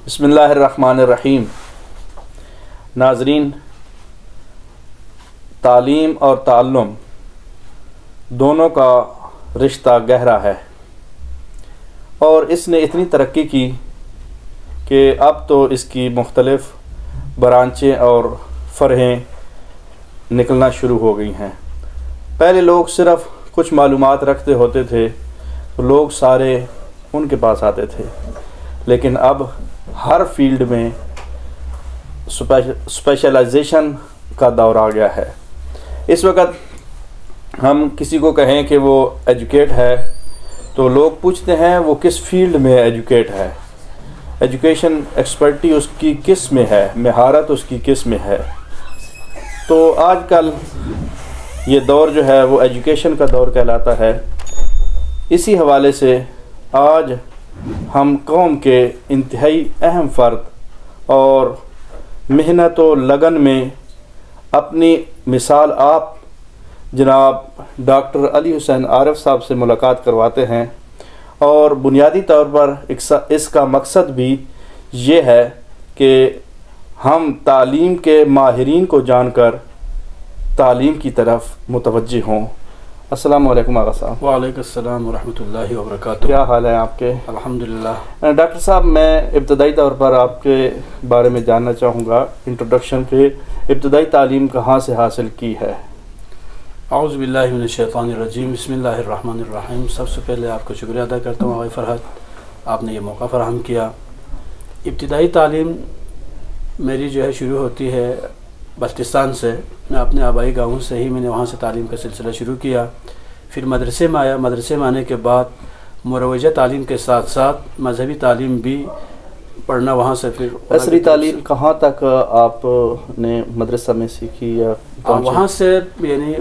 بسم اللہ الرحمن الرحیم۔ ناظرین، تعلیم اور تعلم دونوں کا رشتہ گہرا ہے اور اس نے اتنی ترقی کی کہ اب تو اس کی مختلف برانچیں اور فرعیں نکلنا شروع ہو گئی ہیں۔ پہلے لوگ صرف کچھ معلومات رکھتے ہوتے تھے تو لوگ سارے ان کے پاس آتے تھے، لیکن اب ہر فیلڈ میں اسپیشلائزیشن کا دور آ گیا ہے۔ اس وقت ہم کسی کو کہیں کہ وہ ایجوکیٹ ہے تو لوگ پوچھتے ہیں وہ کس فیلڈ میں ایجوکیٹ ہے، ایجوکیشن ایکسپرٹی اس کی کس میں ہے، مہارت اس کی کس میں ہے۔ تو آج کل یہ دور جو ہے وہ ایجوکیشن کا دور کہلاتا ہے۔ اسی حوالے سے آج ہم قوم کے انتہائی اہم فرد اور محنت و لگن میں اپنی مثال آپ جناب ڈاکٹر علی حسین عارف صاحب سے ملاقات کرواتے ہیں، اور بنیادی طور پر اس کا مقصد بھی یہ ہے کہ ہم تعلیم کے ماہرین کو جان کر تعلیم کی طرف متوجہ ہوں۔ السلام علیکم آغا صاحب۔ وعلیکم السلام ورحمۃ اللہ وبرکاتہ۔ کیا حال ہے آپ کے؟ الحمدللہ۔ ڈاکٹر صاحب، میں ابتدائی طور پر آپ کے بارے میں جاننا چاہوں گا، انٹروڈکشن پہ، ابتدائی تعلیم کہاں سے حاصل کی ہے؟ اعوذ باللہ من الشیطان الرجیم، بسم اللہ الرحمن الرحیم۔ سب سے پہلے آپ کو شکریہ ادا کرتا ہوں آغا فرحت، آپ نے یہ موقع فراہم کیا۔ ابتدائی تعلیم میری جو ہے شروع ہوتی ہے بلتستان سے۔ میں اپنے آبائی گاؤں سے ہی میں نے وہاں سے تعلیم کا سلسلہ شروع کیا، پھر مدرسے میں آیا۔ مدرسے میں آنے کے بعد مروجہ تعلیم کے ساتھ ساتھ مذہبی تعلیم بھی پڑھنا وہاں سے۔ پھر عصری تعلیم کہاں تک آپ نے مدرسہ میں سیکھی یا وہاں سے یعنی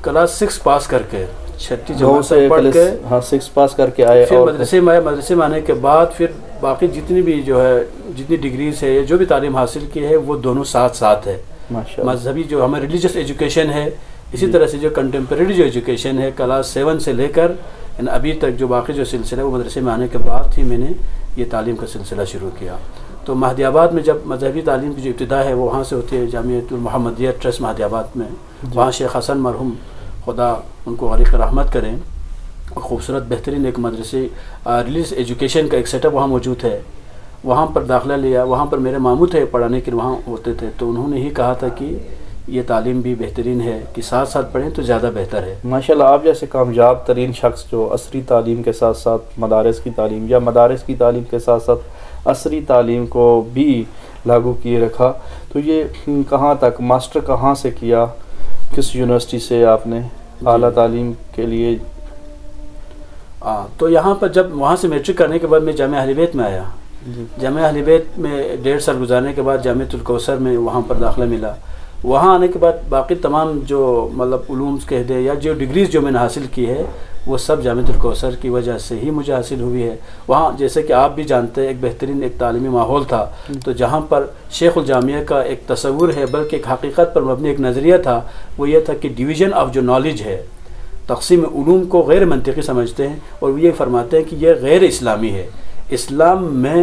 کلاس 6 پاس کر کے، چھٹی جماعت سے پڑھ کے 6 پاس کر کے آئے، پھر مدرسے میں آئے۔ مدرسے میں آنے کے بعد پھر باقی جتنی بھی جو ہے جتنی ڈگریز ہے یا جو بھی تعلیم حاصل کی ہے وہ دونوں ساتھ ساتھ ہے۔ مذہبی جو ہمیں ریلیجس ایجوکیشن ہے، اسی طرح سے جو کنٹمپریری جو ایجوکیشن ہے کلاس 7 سے لے کر ابھی تک جو باقی جو سلسلہ ہے وہ مدرسے میں آنے کے بعد ہی میں نے یہ تعلیم کا سلسلہ شروع کیا۔ تو مہدی آباد میں جب مذہبی تعلیم کی جو ابتدا ہے وہ وہاں سے ہوتی ہے، جامعۃ المحمدیہ ٹرسٹ مہدی آباد میں۔ وہاں شیخ حسن مرحوم، خدا ان کو غریق رحمت کریں، خوبصورت بہترین ایک مدرسے ریلیجس ایجوکیشن کا ایک سیٹ اپ وہاں موجود ہے۔ وہاں پر داخلہ لیا، وہاں پر میرے ماموں تھے پڑھانے کے، وہاں ہوتے تھے، تو انہوں نے ہی کہا تھا کہ یہ تعلیم بھی بہترین ہے کہ ساتھ ساتھ پڑھیں تو زیادہ بہتر ہے۔ ماشاءاللہ، آپ جیسے کامیاب ترین شخص جو عصری تعلیم کے ساتھ ساتھ مدارس کی تعلیم یا مدارس کی تعلیم کے ساتھ ساتھ عصری تعلیم کو بھی لاگو کیے رکھا، تو یہ کہاں تک ماسٹر کہاں سے کیا، کس یونیورسٹی سے آپ نے اعلیٰ تعلیم کے لیے؟ تو یہاں پر جب وہاں سے میٹرک کرنے کے بعد میں جامعہ اہل بیت میں آیا۔ جامعہ اہل بیت میں 1.5 سال گزارنے کے بعد جامعۃ الکوثر میں وہاں پر داخلہ ملا۔ وہاں آنے کے بعد باقی تمام جو مطلب علوم کہہ دے یا جو ڈگریز جو میں نے حاصل کی ہے وہ سب جامعۃ الکوثر کی وجہ سے ہی مجھے حاصل ہوئی ہے۔ وہاں جیسے کہ آپ بھی جانتے ہیں ایک بہترین ایک تعلیمی ماحول تھا، تو جہاں پر شیخ الجامعہ کا ایک تصور ہے بلکہ ایک حقیقت پر مبنی ایک نظریہ تھا، وہ یہ تھا کہ ڈویژن آف جو نالج ہے، تقسیم علوم کو غیر منطقی سمجھتے ہیں اور وہ یہ فرماتے ہیں کہ یہ غیر اسلامی ہے۔ اسلام میں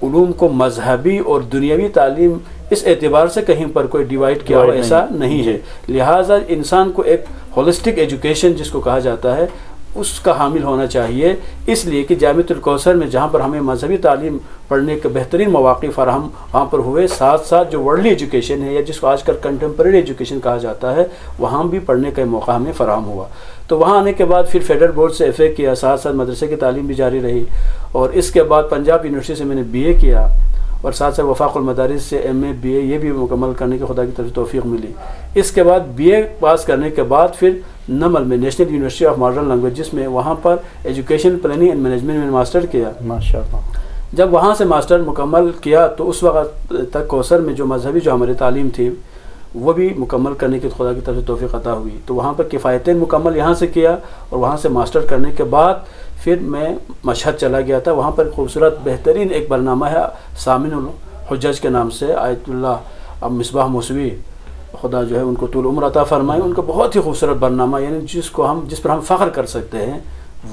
علوم کو مذہبی اور دنیاوی تعلیم اس اعتبار سے کہیں پر کوئی ڈیوائڈ کیا ہوا ایسا نہیں ہے، لہٰذا انسان کو ایک ہولسٹک ایجوکیشن جس کو کہا جاتا ہے اس کا حامل ہونا چاہیے۔ اس لیے کہ جامعۃ الکوثر میں جہاں پر ہمیں مذہبی تعلیم پڑھنے کے بہترین مواقع فراہم وہاں پر ہوئے، ساتھ ساتھ جو ورلڈلی ایجوکیشن ہے یا جس کو آج کل کنٹمپریری ایجوکیشن کہا جاتا ہے وہاں بھی پڑھنے کا موقع ہمیں فراہم ہوا۔ تو وہاں آنے کے بعد پھر فیڈرل بورڈ سے FA کیا، ساتھ ساتھ مدرسے کی تعلیم بھی جاری رہی، اور اس کے بعد پنجاب یونیورسٹی سے میں نے BA کیا، اور ساتھ ساتھ وفاق المدارس سے MA BA یہ بھی مکمل کرنے کی خدا کی طرف توفیق ملی۔ اس کے بعد BA پاس کرنے کے بعد پھر نمل میں national university of modern languages میں وہاں پر ایجوکیشن پلاننگ اینڈ مینجمنٹ میں ماسٹر کیا۔ ماشاءاللہ۔ جب وہاں سے ماسٹر مکمل کیا تو اس وقت تک کوثر میں جو مذہبی جو ہماری تعلیم تھی وہ بھی مکمل کرنے کی خدا کی طرف سے توفیق عطا ہوئی، تو وہاں پر کفایتین مکمل یہاں سے کیا، اور وہاں سے ماسٹر کرنے کے بعد پھر میں مشہد چلا گیا تھا۔ وہاں پر خوبصورت بہترین ایک برنامہ ہے سامن الحجج کے نام سے، آیت اللہ مصباح موسوی، خدا جو ہے ان کو طول عمر عطا فرمائے، ان کا بہت ہی خوبصورت برنامہ، یعنی جس پر ہم فخر کر سکتے ہیں،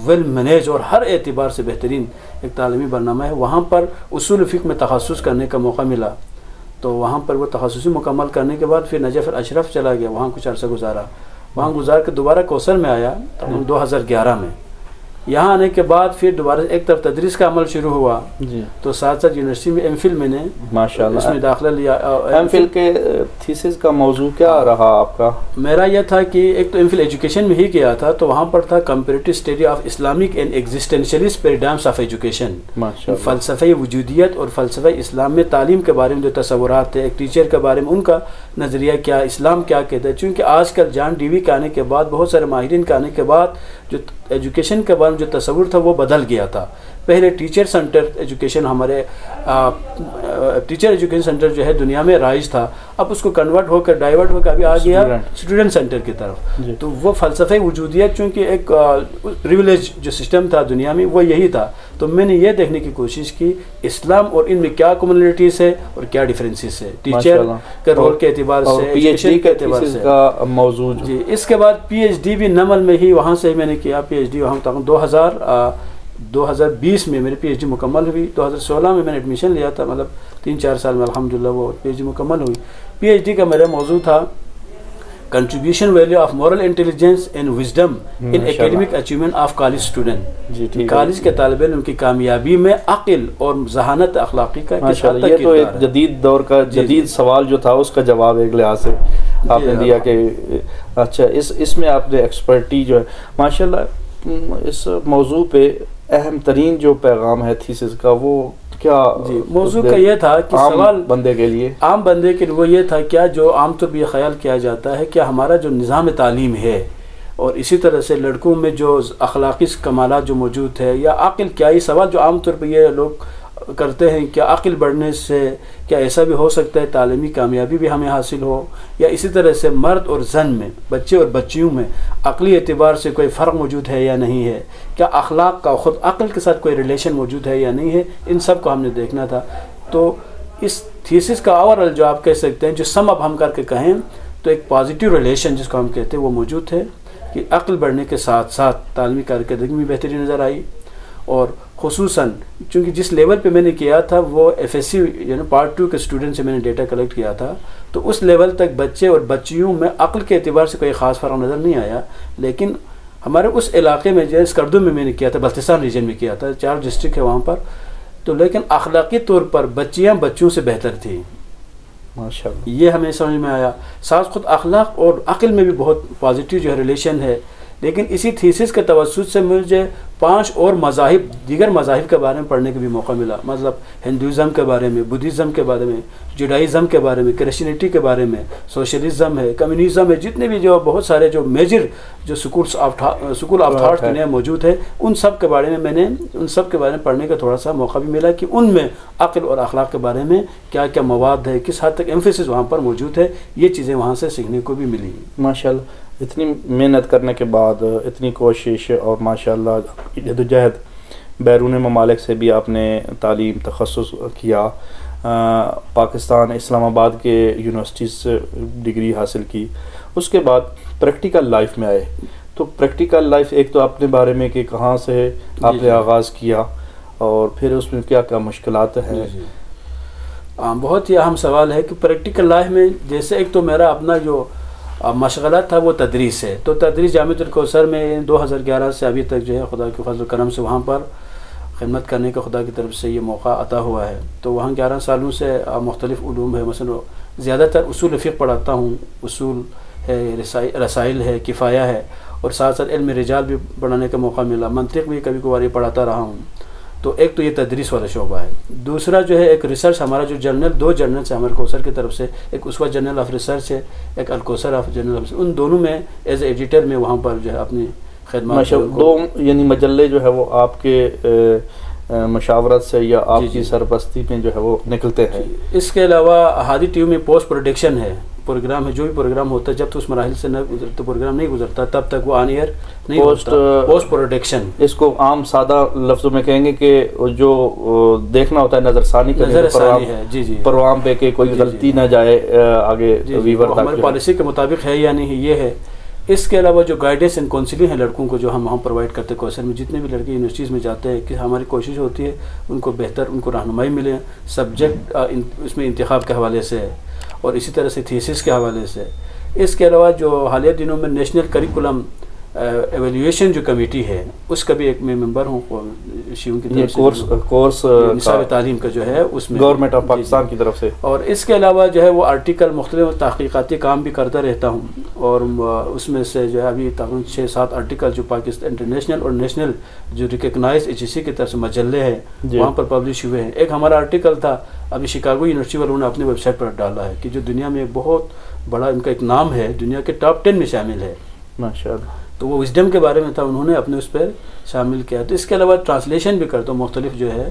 ویل مینیج اور ہر اعتبار سے بہترین ایک تعلیمی برنامہ ہے. وہاں پر اصول فقہ میں تخصص کرنے کا موقع ملا, تو وہاں پر وہ تخصصی مکمل کرنے کے بعد پھر نجف الاشرف چلا گیا, وہاں کچھ عرصہ گزارا. وہاں گزار کے دوبارہ کوثر میں آیا 2011 میں. یہاں آنے کے بعد پھر دوبارہ ایک طرف تدریس کا عمل شروع ہوا, تو ساتھ ساتھ یونیورسٹی میں ایم فل میں نے ماشاءاللہ اس میں داخلہ لیا. ایم فل کے تھیسس کا موضوع کیا رہا آپ کا؟ میرا یہ تھا کہ ایک تو ایم فل ایجوکیشن میں ہی کیا تھا, تو وہاں پر تھا comparative study of Islamic and existentialist paradigms of education. فلسفہ وجودیت اور فلسفہ اسلام میں تعلیم کے بارے میں جو تصورات تھے, ایک ٹیچر کے بارے میں ان کا نظریہ کیا, اسلام کیا کہتا ہے. چونکہ آج کل جان ڈی وی کے آنے کے بعد, بہت سارے ماہرین کے آنے کے بعد جو ایجوکیشن کے بارے میں جو تصور تھا وہ بدل گیا تھا. پہلے ٹیچر سینٹر ایجوکیشن, ہمارے ٹیچر ایجوکیشن سینٹر جو ہے دنیا میں رائج تھا, اب اس کو کنورٹ ہو کر ڈائیورٹ ہو کر ابھی آ گیا اسٹوڈنٹ سینٹر کی طرف. تو وہ فلسفہ وجودیت چونکہ ایک پریویلیج جو سسٹم تھا دنیا میں وہ یہی تھا, تو میں نے یہ دیکھنے کی کوشش کی اسلام اور ان میں کیا کمیونٹیز ہے اور کیا ڈفرینسز ہے ٹیچر کے رول کے اعتبار سے, پی ایچ ڈی کے اعتبار سے موضوع. جی اس کے بعد پی ایچ ڈی بھی نمل میں ہی وہاں سے میں نے کیا. پی ایچ ڈی وہاں تک 2020 میں میری پی ایچ ڈی مکمل ہوئی. 2016 میں نے ایڈمیشن لیا تھا, مطلب 3-4 سال میں الحمدللہ وہ پی ایچ ڈی مکمل ہوئی. پی ایچ ڈی کا میرا موضوع تھا contribution value of moral intelligence and wisdom in academic achievement of college student. College کے طالب علم کی کامیابی میں عقل اور ذہانت اخلاقی کا یہ تو ایک جدید دور کا جدید سوال جو تھا اس کا جواب ایک لحاظ سے آپ نے دیا کہ اچھا اس میں آپ نے ایکسپرٹی جو ہے ماشاءاللہ. اس موضوع پہ اہم ترین جو پیغام ہے تھیسس کا وہ کیا؟ موضوع کا یہ تھا کہ سوال بندے کے لیے, عام بندے کے لیے وہ یہ تھا, کیا جو عام طور پہ یہ خیال کیا جاتا ہے کیا ہمارا جو نظام تعلیم ہے اور اسی طرح سے لڑکوں میں جو اخلاقی کمالات جو موجود ہے یا عقل, کیا یہ سوال جو عام طور پہ یہ لوگ کرتے ہیں, کیا عقل بڑھنے سے کیا ایسا بھی ہو سکتا ہے تعلیمی کامیابی بھی ہمیں حاصل ہو, یا اسی طرح سے مرد اور زن میں, بچے اور بچیوں میں عقلی اعتبار سے کوئی فرق موجود ہے یا نہیں ہے, کیا اخلاق کا خود عقل کے ساتھ کوئی ریلیشن موجود ہے یا نہیں ہے, ان سب کو ہم نے دیکھنا تھا. تو اس تھیسس کا اوورآل جو آپ کہہ سکتے ہیں, جو سم اب ہم کر کے کہیں تو ایک پازیٹیو ریلیشن جس کو ہم کہتے ہیں وہ موجود ہے کہ عقل بڑھنے کے ساتھ ساتھ تعلیمی کارکردگی میں بہتری نظر آئی. اور خصوصاً چونکہ جس لیول پہ میں نے کیا تھا وہ ایف ایس سی یعنی پارٹ 2 کے اسٹوڈنٹ سے میں نے ڈیٹا کلیکٹ کیا تھا, تو اس لیول تک بچے اور بچیوں میں عقل کے اعتبار سے کوئی خاص فرق نظر نہیں آیا. لیکن ہمارے اس علاقے میں جیسے اسکردو میں نے کیا تھا, بلتستان ریجن میں کیا تھا, 4 ڈسٹرکٹ ہے وہاں پر, تو لیکن اخلاقی طور پر بچیاں بچوں سے بہتر تھیں ماشاءاللہ. یہ ہمیں سمجھ میں آیا. ساتھ خود اخلاق اور عقل میں بھی بہت پازیٹیو جو ہے ریلیشن ہے. لیکن اسی تھیسس کے توسط سے مجھے 5 اور مذاہب, دیگر مذاہب کے بارے میں پڑھنے کا بھی موقع ملا. مطلب ہندوازم کے بارے میں, بدھزم کے بارے میں, جوڈائزم کے بارے میں, کرسچینٹی کے بارے میں, سوشلزم ہے, کمیونزم ہے, جتنے بھی جو بہت سارے جو میجر جو سکول آف تھاٹ دنیا موجود ہے, ان سب کے بارے میں پڑھنے کا تھوڑا سا موقع بھی ملا کہ ان میں عقل اور اخلاق کے بارے میں کیا کیا مواد ہے, کس حد تک ایمفیسس وہاں پر موجود ہے, یہ چیزیں وہاں سے سیکھنے کو بھی ملی. ماشاءاللہ. اتنی محنت کرنے کے بعد, اتنی کوشش اور ماشاءاللہ جدوجہد, بیرون ممالک سے بھی آپ نے تعلیم تخصص کیا, پاکستان اسلام آباد کے یونیورسٹی سے ڈگری حاصل کی, اس کے بعد پریکٹیکل لائف میں آئے. تو پریکٹیکل لائف ایک تو اپنے بارے میں کہ کہاں سے آپ نے آغاز کیا اور پھر اس میں کیا کیا مشکلات ہیں؟ بہت ہی اہم سوال ہے کہ پریکٹیکل لائف میں جیسے ایک تو میرا اپنا جو مشغلہ تھا وہ تدریس ہے. تو تدریس جامعۃ الکوثر میں 2011 سے ابھی تک جو ہے خدا کے فضل و کرم سے وہاں پر خدمت کرنے کا خدا کی طرف سے یہ موقع عطا ہوا ہے. تو وہاں 11 سالوں سے مختلف علوم ہے, مثلا زیادہ تر اصول فقہ پڑھاتا ہوں, اصول ہے, رسائل ہے, کفایہ ہے, اور ساتھ ساتھ علم رجال بھی پڑھانے کا موقع ملا, منطق بھی کبھی کبھار پڑھاتا رہا ہوں. تو ایک تو یہ تدریس والا شعبہ ہے. دوسرا جو ہے ایک ریسرچ, ہمارا جو جرنل 2 جرنلس ہیں ہمارے کوثر کی طرف سے, ایک اسوہ جرنل آف ریسرچ ہے, ایک الکوثر آف جرنل آف, ان دونوں میں ایز اے ایڈیٹر میں وہاں پر جو ہے اپنی خدمات 2 یعنی مجلے جو ہے وہ آپ کے مشاورت سے یا آپ کی سرپرستی میں جو ہے وہ نکلتے ہیں. اس کے علاوہ ہادی ٹی وی میں پوسٹ پروڈکشن ہے, پروگرام ہے, جو بھی پروگرام ہوتا ہے جب تو اس مراحل سے نہ گزرتا, پروگرام نہیں گزرتا تب تک وہ آن ایئر نہیں ہوتا. پوسٹ پروڈکشن, اس کو عام سادہ لفظوں میں کہیں گے کہ جو دیکھنا ہوتا ہے نظر ثانی ہے. جی جی, پروگرام پہ کہ کوئی غلطی نہ جائے آگے ویور تک, ہماری پالیسی کے مطابق ہے یا نہیں یہ ہے. اس کے علاوہ جو گائیڈنس اینڈ کونسلنگ ہے لڑکوں کو جو ہم وہاں پرووائڈ کرتے ہیں کوثر میں، جتنے بھی لڑکے یونیورسٹیز میں جاتے ہیں کہ ہماری کوشش ہوتی ہے ان کو بہتر ان کو رہنمائی ملے، سبجیکٹ اس میں انتخاب کے حوالے سے ہے اور اسی طرح سے تھیسس کے حوالے سے۔ اس کے علاوہ جو حالیہ دنوں میں نیشنل کریکولم ایویلیویشن جو کمیٹی ہے اس کا بھی ایک میں ممبر ہوں، شیعوں کی طرف سے کورس نصاب تعلیم کا جو ہے اس میں گورنمنٹ آف پاکستان کی طرف سے، اور اس کے علاوہ جو ہے وہ آرٹیکل مختلف تحقیقاتی کام بھی کرتا رہتا ہوں، اور اس میں سے جو ہے ابھی تقریباً 6-7 آرٹیکل جو پاکستان انٹرنیشنل اور نیشنل جو ریکگنائز HEC کی طرف سے مجلے ہیں وہاں پر پبلش ہوئے ہیں۔ ایک ہمارا آرٹیکل تھا ابھی شکاگو یونیورسٹی والوں نے اپنے ویب سائٹ پر ڈالا ہے کہ جو دنیا میں بہت بڑا ان کا ایک نام ہے، دنیا کے ٹاپ 10 میں شامل ہے ماشاءاللہ، تو وہ وزڈم کے بارے میں تھا، انہوں نے اپنے اس پر شامل کیا۔ تو اس کے علاوہ ٹرانسلیشن بھی کرتا ہوں مختلف جو ہے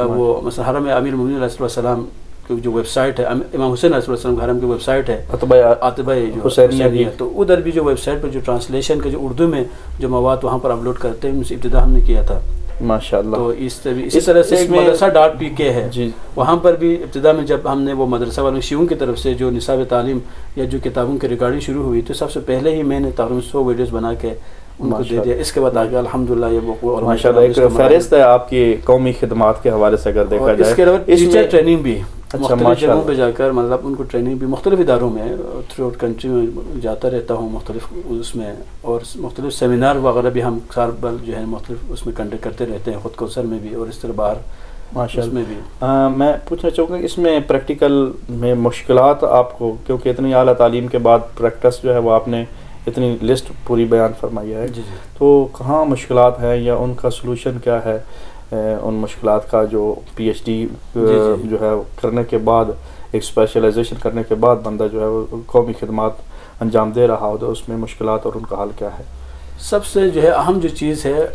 وہ مثلا حرم امیر المومنین علیہ السلام کی جو ویب سائٹ ہے، امام حسین علیہ السلام حرم کی ویب سائٹ ہے عتبہ جو حسینیہ، تو ادھر بھی جو ویب سائٹ پر جو ٹرانسلیشن کا جو اردو میں جو مواد وہاں پر اپلوڈ کرتے ہیں ان سے ابتدا ہم نے کیا تھا ماشاءاللہ۔ تو اسی طرح سے ایک مدرسہ .pk ہے جی، وہاں پر بھی ابتدا میں جب ہم نے وہ مدرسہ والوں شیعوں کی طرف سے جو نصاب تعلیم یا جو کتابوں کی ریکارڈنگ شروع ہوئی تو سب سے پہلے ہی میں نے تقریباً 100 ویڈیوز بنا کے ان کو دے دیا۔ اس کے بعد آگے الحمدللہ یہ وہ ماشاءاللہ ایک فہرست ہے آپ کی قومی خدمات کے حوالے سے اگر دیکھا جائے۔ اس کے علاوہ ٹیچر ٹریننگ بھی مختلف جگہوں پہ ماشاءاللہ، جا کر مطلب ان کو ٹریننگ بھی مختلف اداروں میں تھرو آؤٹ کنٹری میں جاتا رہتا ہوں مختلف اس میں، اور مختلف سیمینار وغیرہ بھی ہم سال بھر جو ہے مختلف اس میں کنڈکٹ کرتے رہتے ہیں، خود کوثر میں بھی اور اس طرح باہر اس میں بھی۔ میں پوچھنا چاہوں گا اس میں پریکٹیکل میں مشکلات آپ کو، کیونکہ اتنی اعلیٰ تعلیم کے بعد پریکٹس جو ہے وہ آپ نے اتنی لسٹ پوری بیان فرمائی ہے، جی تو کہاں مشکلات ہیں یا ان کا سلوشن کیا ہے؟ ان مشکلات کا جو PhD جو ہے کرنے کے بعد ایک اسپیشلائزیشن کرنے کے بعد بندہ جو ہے وہ قومی خدمات انجام دے رہا ہو تو اس میں مشکلات اور ان کا حل کیا ہے؟ سب سے جو ہے اہم جو چیز ہے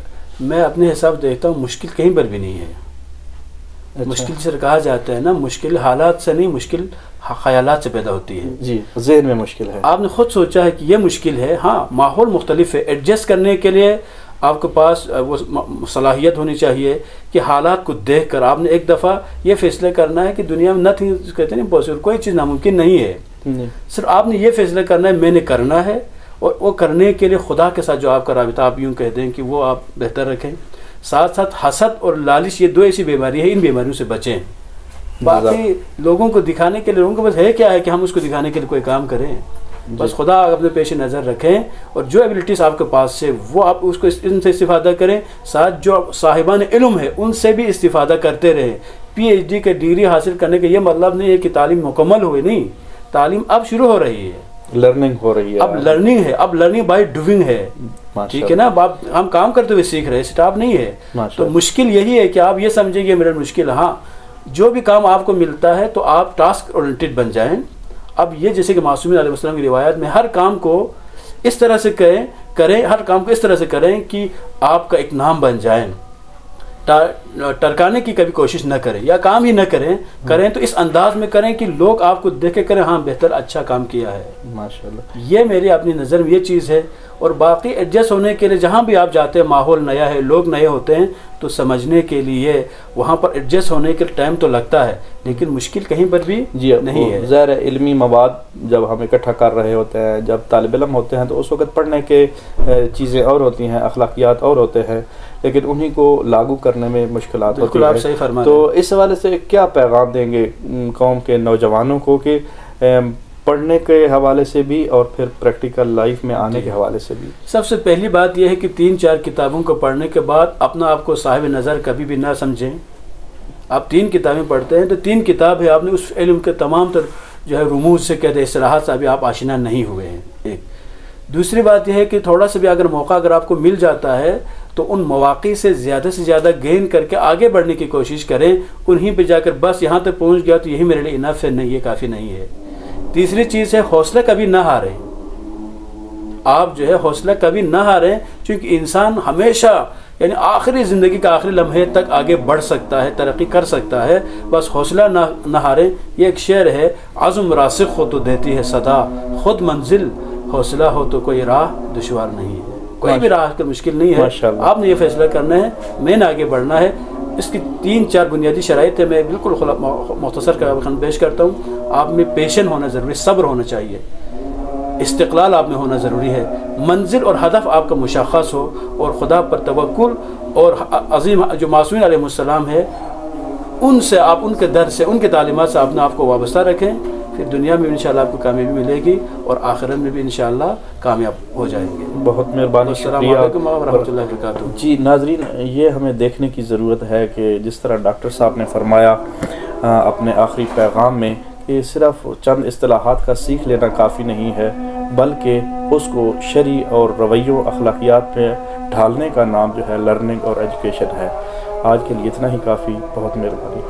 میں اپنے حساب دیکھتا ہوں مشکل کہیں پر بھی نہیں ہے۔ مشکل جسے کہا جاتا ہے نا، مشکل حالات سے نہیں، مشکل خیالات سے پیدا ہوتی ہے۔ جی، ذہن میں مشکل ہے، آپ نے خود سوچا ہے کہ یہ مشکل ہے، ہاں ماحول مختلف ہے، ایڈجسٹ کرنے کے لیے آپ کے پاس وہ صلاحیت ہونی چاہیے کہ حالات کو دیکھ کر آپ نے ایک دفعہ یہ فیصلہ کرنا ہے کہ دنیا میں نتھنگ کہتے ہیں امپاسبل، کوئی چیز ناممکن نہیں ہے، صرف آپ نے یہ فیصلہ کرنا ہے میں نے کرنا ہے، اور وہ کرنے کے لیے خدا کے ساتھ جو آپ کا رابطہ آپ یوں کہہ دیں کہ وہ آپ بہتر رکھیں، ساتھ ساتھ حسد اور لالچ یہ دو ایسی بیماری ہے، ان بیماریوں سے بچیں۔ باقی لوگوں کو دکھانے کے لیے لوگوں کو بس ہے کیا ہے کہ ہم اس کو دکھانے کے لیے کوئی کام کریں، بس خدا اپنے پیش نظر رکھیں اور جو ایبلٹیز آپ کے پاس سے وہ آپ اس کو ان سے استفادہ کریں، ساتھ جو صاحبان علم ہے ان سے بھی استفادہ کرتے رہیں۔ PhD کے ڈگری حاصل کرنے کا یہ مطلب نہیں ہے کہ تعلیم مکمل ہوئی، نہیں، تعلیم اب شروع ہو رہی ہے، لرننگ ہو رہی ہے، اب لرننگ ہے، اب لرننگ بائی ڈوئنگ ہے، ٹھیک ہے نا، اب ہم کام کرتے ہوئے سیکھ رہے ہیں، اسٹاپ نہیں ہے۔ تو مشکل یہی ہے کہ آپ یہ سمجھیں کہ میرا مشکل، ہاں جو بھی کام آپ کو ملتا ہے تو آپ ٹاسک اورینٹڈ بن جائیں۔ اب یہ جیسے کہ معصومین علیہ السلام کی روایت میں ہر کام کو اس طرح سے کریں، ہر کام کو اس طرح سے کریں کہ آپ کا ایک نام بن جائیں، ٹرکانے کی کبھی کوشش نہ کریں یا کام ہی نہ کریں تو اس انداز میں کریں کہ لوگ آپ کو دیکھ کے کریں ہاں بہتر، اچھا کام کیا ہے، ماشاءاللہ۔ یہ میری اپنی نظر میں یہ چیز ہے۔ اور باقی ایڈجسٹ ہونے کے لیے جہاں بھی آپ جاتے ہیں ماحول نیا ہے، لوگ نئے ہوتے ہیں، تو سمجھنے کے لیے وہاں پر ایڈجسٹ ہونے کے ٹائم تو لگتا ہے، لیکن مشکل کہیں پر بھی نہیں ہے۔ ظاہر علمی مواد جب ہم اکٹھا کر رہے ہوتے ہیں، جب طالب علم ہوتے ہیں تو اس وقت پڑھنے کے چیزیں اور ہوتی ہیں، اخلاقیات اور ہوتے ہیں، لیکن انہی کو لاگو کرنے میں مشکلات ہوتی ہیں۔ آپ صحیح فرما رہے تو اس حوالے سے کیا پیغام دیں گے قوم کے نوجوانوں کو کہ پڑھنے کے حوالے سے بھی اور پھر پریکٹیکل لائف میں آنے کے حوالے سے بھی؟ سب سے پہلی بات یہ ہے کہ 3-4 کتابوں کو پڑھنے کے بعد اپنا آپ کو صاحب نظر کبھی بھی نہ سمجھیں۔ آپ 3 کتابیں پڑھتے ہیں تو 3 کتاب ہے، آپ نے اس علم کے تمام تر جو ہے رموز سے کہتے ہیں اصطلاحات سے ابھی آپ آشنا نہیں ہوئے ہیں۔ ایک دوسری بات یہ ہے کہ تھوڑا سا بھی اگر موقع اگر آپ کو مل جاتا ہے تو ان مواقع سے زیادہ گین کر کے آگے بڑھنے کی کوشش کریں، انہیں پہ جا کر بس یہاں تک پہنچ گیا تو یہی میرے لیے انف ہے، نہیں یہ کافی نہیں ہے۔ تیسری چیز ہے حوصلہ کبھی نہ ہاریں، آپ جو ہے حوصلہ کبھی نہ ہاریں، چونکہ انسان ہمیشہ یعنی آخری زندگی کا آخری لمحے تک آگے بڑھ سکتا ہے، ترقی کر سکتا ہے، بس حوصلہ نہ ہاریں۔ یہ ایک شعر ہے، عزم راسخ ہو تو دیتی ہے صدا، خود منزل حوصلہ ہو تو کوئی راہ دشوار نہیں ہے، کوئی بھی راہ کا مشکل نہیں ہے، آپ نے یہ فیصلہ کرنا ہے میں نے آگے بڑھنا ہے۔ اس کی 3-4 بنیادی شرائط ہے، میں بالکل مختصر کا پیش کرتا ہوں۔ آپ میں پیشن ہونا ضروری، صبر ہونا چاہیے، استقلال آپ میں ہونا ضروری ہے، منزل اور ہدف آپ کا مشخص ہو، اور خدا پر توکل اور عظیم جو معصومین علیہ السلام ہے ان سے آپ، ان کے در سے، ان کے تعلیمات سے اپنے آپ کو وابستہ رکھیں، پھر دنیا میں بھی انشاءاللہ آپ کو کامیابی ملے گی اور آخرت میں بھی انشاءاللہ کامیاب ہو جائیں گے۔ بہت مہربانی، السلام علیکم ورحمۃ اللہ وبرکاتہ۔ جی ناظرین، یہ ہمیں دیکھنے کی ضرورت ہے کہ جس طرح ڈاکٹر صاحب نے فرمایا اپنے آخری پیغام میں کہ صرف چند اصطلاحات کا سیکھ لینا کافی نہیں ہے، بلکہ اس کو شرعی اور رویوں اخلاقیات میں ڈھالنے کا نام جو ہے لرننگ اور ایجوکیشن ہے۔ آج کے لیے اتنا ہی کافی، بہت مہربانی۔